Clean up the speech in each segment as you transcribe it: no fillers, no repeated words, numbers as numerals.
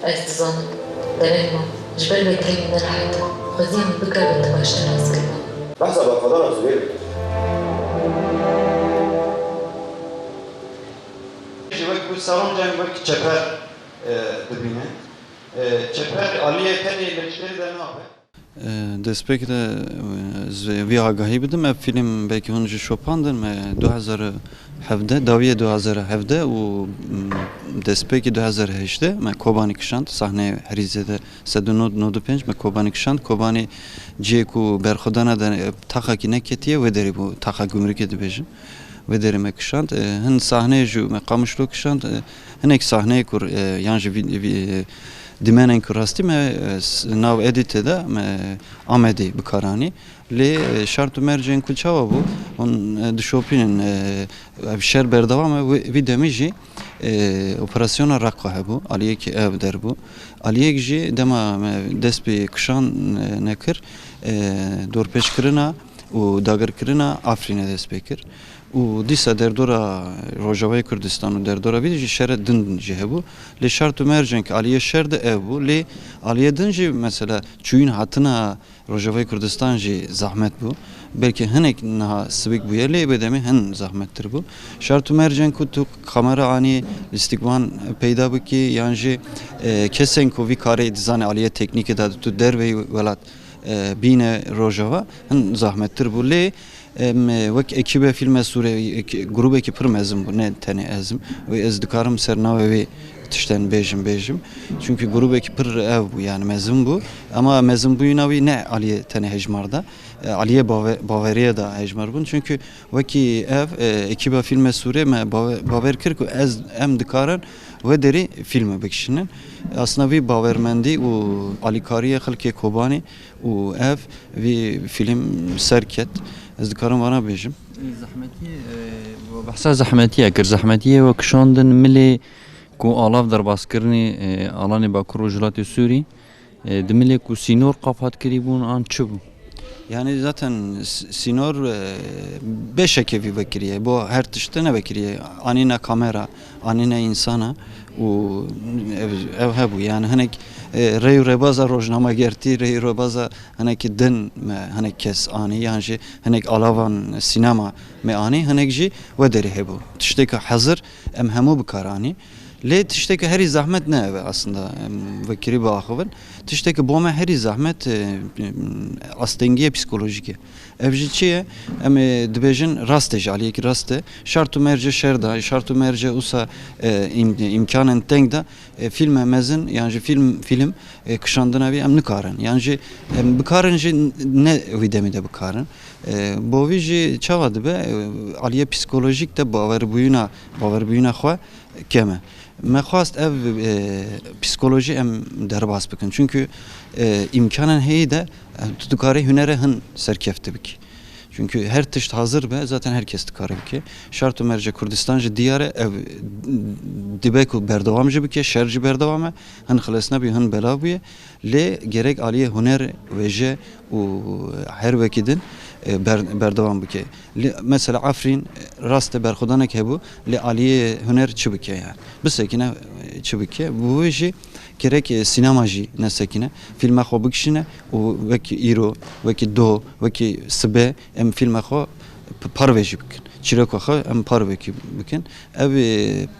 التزام تماما جبال بيتين من الحيطة غزيان بكر لما اشترى سلمان لحظة بقى فضلها زبير وقت bu salonca وقت çeper dibine. Çeper Aliye teni leşleri de ne yapar? Despekt vی آگاهی بدم اب فیلم belki هنوز شوپاندن me 2017 daviye 2017 و despekt 2018 me Kobani kişand sahne Hrizede sedunod nodu penç me Kobani kişand Kobani ciku berxodana da taxa ki neketiye ve deri bu taxa gümrük edibejin ve deri me kişand hin sahne ju me qamışlo kişand hinek sahne kur yani dimenen kurasti me nav edite da me amedi bikarani le şartı mercen kulçava bu on dişopinin şer berdavam ve demiji operasyona rakka bu aliye ki ev der bu aliye ji dema despi kışan nekir dorpeş kırına u dagır kırına Afrin'e despekir u disa derdora Rojavayı Kürdistan'ı derdora bir şere dın cehebu le şartı mercenk aliye şerde ev bu le aliye dınci mesela çuyun hatına Rojavayı Kürdistan ji zahmet bu belki hinek naha sivik bu yerle bedemi hin zahmettir bu şartı mercenk kutu kamera ani istikban peyda bu ki yani kesen ko vi kare dizane aliye teknik da tu derve velat bine Rojava hin zahmettir bu le وک اکیبه فیلم سوره گروه کی پر مزم bu ne tane ezim ve ezdikarım sernave ve tişten bejim çünkü grubu ki per ev bu yani mezim bu ama mezim bu navi ne aliye tane hecmarda aliye baveriye da hecmar bun çünkü vaki ev ekibe filme sure me baver kir ku ez em dikaran ve deri filme bekişinin aslında bir bavermendi o alikariye halke kobani o ev ve film serket ez dikaran vana bejim زحمتي بحثها زحمتية كر زحمتية وكشاندن ملي كو آلاف در باسكرني آلاني باكر وجلات سوري دملي كو سينور قافات كريبون آن çubu. Yani zaten sinor beş ekevi bekiriye. Bu her tişte ne bekiriye? Anine kamera, anine insana. O ev bu yani hanek reyu rebaza rojnama gerti reyu rebaza hanek din hanek kes ani yani hanek alavan sinema me ani hanek ji ve deri hebu. Tişteki hazır em hemu bikarani. Le tişteki heri zahmet ne ev aslında vekiri bağıvın. Tişteki bome heri zahmet astengiye psikolojik. Evciçiye em dibejin raste aliye ki raste şartu merce şerda şartu merce usa imkanın tengda filme mezin yani film kışandına vi em nikaran yani bikarın ne videmi de bikarın bu viji çavadı be aliye psikolojik de baver buyuna xwa keme me xwast ev psikoloji em derbas bikin çünkü imkanın heyi de tutukari hünere hin serkefti biki. Çünkü her tişt hazır be zaten herkes tıkarı biki. Şartı merce Kürdistan'cı diyare ev dibeku berdavamcı biki, şerci berdavame hin xilesne bi hin bela biye le gerek aliye hüner veje u her vekidin berdavam biki. Mesela Afrin raste berxudanek hebu le aliye hüner çibike yani. Bisekine çibike bu işi gerek sinemacı nesekine filme xo bikşine o veki iro veki do veki sbe em filme xo parveji bikin çireko xo em parveki bikin ev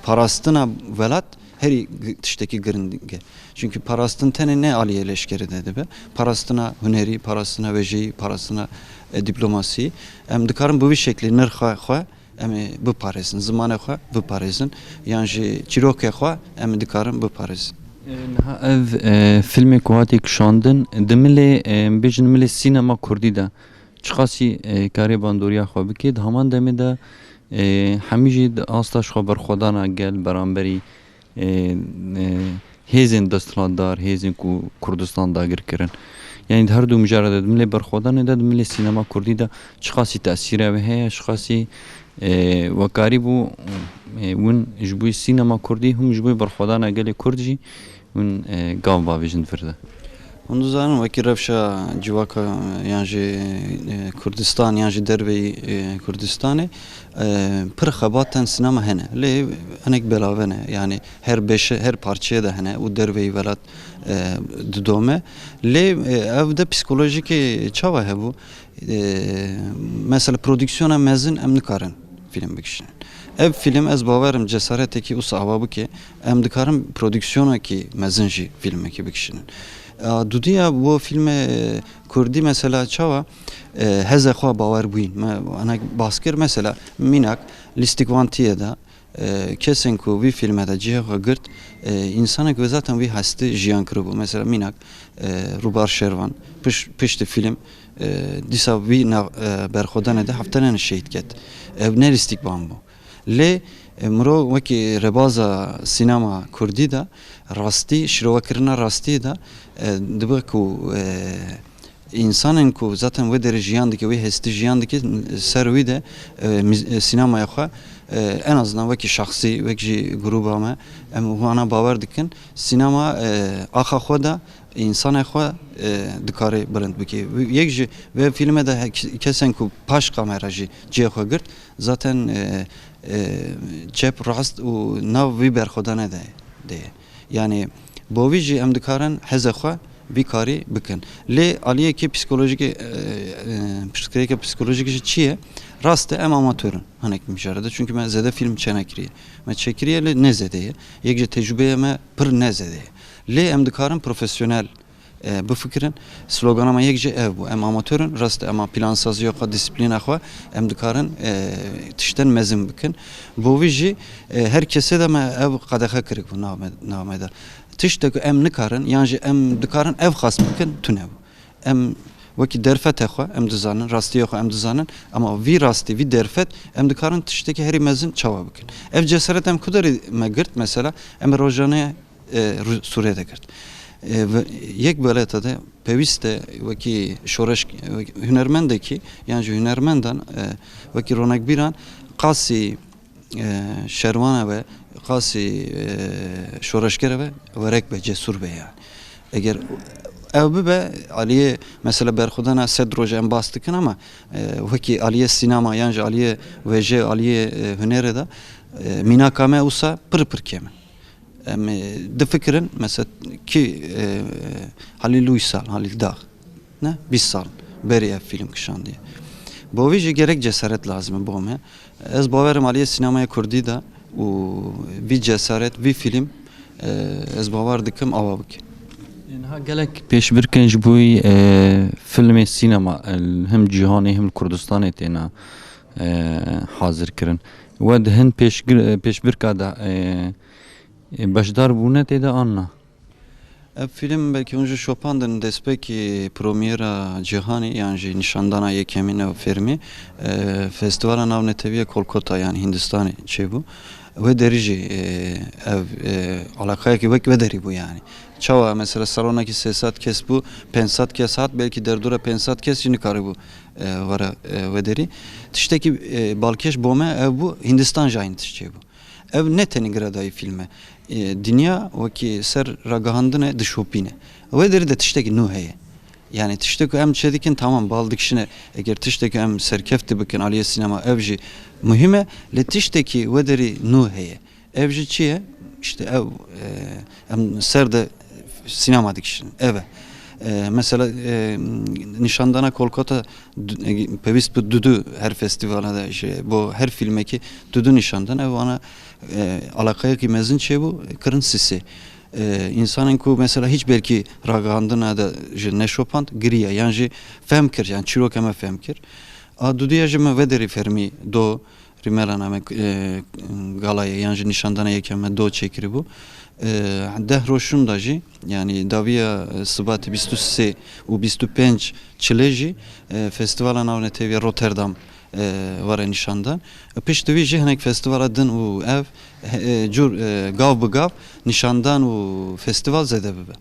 parastına velat heri tişteki gırınge çünkü parastın tene ne aliye leşkeri dedi be parastına hüneri parastına vejeyi parastına diplomasi em dikarım bu bir şekli nırxa xo em bu paresin zamanı xo bu paresin yani çiroko xo em dikarım bu paresin ev filmi kuhati kşandın demeli bejin mili sinema kurdi da çıkası kari bandoriya xo bikid haman demi de hemiji astaş xo berxodana gel beramberi hezin dastlandar hezin ku Kurdistan da girkirin yani her du müjarede demeli berxodana da demeli sinema kurdi da çıkası tesire ve heye çıkası وكاري بو ون جبوي السينما كردي هم جبوي برخودانا قالي كردجي ون قام بافيجن فرده Ondan sonra vaki revşa civaka yani Kurdistan yani derveyi Kurdistan'ı pır xabaten sinema hene. Le anek belavene yani her parçaya da hene o derveyi velat dudome. Le evde psikolojik çava hebu. Mesela prodüksiyona mezin emnikarın film bikişin. Ev film ez bavarım cesareteki usa avabı ki emdikarın prodüksiyona ki mezinci filme ki bikişinin. Dudiya bu filme Kurdi mesela çava heze xwa bawer bûyîn. Ana baskir mesela minak listik vantiye da kesin ku vi filme de cihe xwe girt insanek ve zaten vi hasti jiyan kiribu. Mesela minak Rubar Şervan pişti film disa vi berxodane de haftanene şehit get. Ev ne listik ban bu. Le mro veki rebaza sinema Kurdi da rasti şirovakirina rasti da dibe ku insanın ku zaten ve deri jiyandaki ve hesti jiyandaki servi de sinemaya xwe en azından veki şahsi veki gruba me em wana bawer dikin sinema axa xwe da insana xwe dikare bilind bike yek ji ve filme de kesen ku paş kamera jî cihe xwe girt zaten çep rast û nav vî berxwedane de yani bovî jî em dikarin heze xwe vî karî bikin. Lê aliyekî psikolojik jî çi ye? Rast e em amatörün hinek mijarede çünkü me zede film çenekiriye. Me çekiriye lê ne zedeye. Yek ji tecrübeye me pir ne zedeye. Lê em dikarin profesyonel bifikirin sloganama yek ji ev bu. Em amatörün rast em plansaziya xwe disiplîna xwe em dikarin tişten mezin bikin. Bovî jî herkese de me ev qadexe kirik bu nameda. Tiştek em nikarin yani jî em dikarin ev xas bikin tune bu. Em veki derfete xwe em dizanin rastiye xwe em dizanin ama vî rastî vî derfet em dikarin tiştekî herî mezin çawa bikin. Ev cesaret em kuderî me girt mesela em rojanê Suriye'de girt. Yek beleta de peviste veki şoreş hünermendeki yani hünermendan veki ronak biran qasi şervana ve qasi şoreşkere ve verek be cesur be yani. Eğer ev be Aliye mesela berxudana sed roja em bastıkın ama veki Aliye sinema yani Aliye veje Aliye hünere da minakame usa pır keme. De fikirin mesela ki Halil Uysal, Halil Dağ ne? 20 sal beri film kışan diye. Bu vice gerek cesaret lazım bu me. Ez bavarım Aliye sinemaya Kurdi da o vi cesaret vi film ez bavar dikim avabık. Yani ha gelek peş bir kenj buy film sinema hem cihani hem Kurdistan'ı tena hazır kirin. Ve dehen peş bir kada başdar bune tede anna. Film belki önce Chopin'den despeki premiera cihani yani nişandana yekemine fermi festivala navne teviye Kolkata yani Hindistan'ı çebu ve derici ev alakaya ki ve deri bu yani. Çava mesela salonaki sesat kes bu pensat kesat belki derdura pensat kes şimdi karı bu vara ve deri. Tişteki balkeş bome ev bu Hindistan jayın tişçe bu. Ev ne tenigrada filme. Dünya o ki ser ragahandine dışopine. Ve deri de tişteki nuheye. Yani tişteki em çedikin tamam baldık işine eğer tişteki em serkefti bikin Aliye sinema evji mühime le tişteki ve deri nuheye. Evji çiye işte ev em serde sinema dikişin eve. Mesela nişandana Kolkata pevist bu dudu her festivalda bu her filmeki dudu nişandan ev ana alakaya ki mezin bu kırın sisi. İnsanın ku mesela hiç belki ragandına da ne Chopin griye yani femkir yani çirok ama femkir. A dudiya jeme vederi fermi do rimerana me galaya yani nişandana yekeme do çekiri bu. Deh roşun da jî yani daviya sıbatı 23 u 25 çileji festivala navne teviye Rotterdam var nişandan. Pişti vi jî hinek festivala din u ev cur gav bi gav nişandan u festival zede bibe.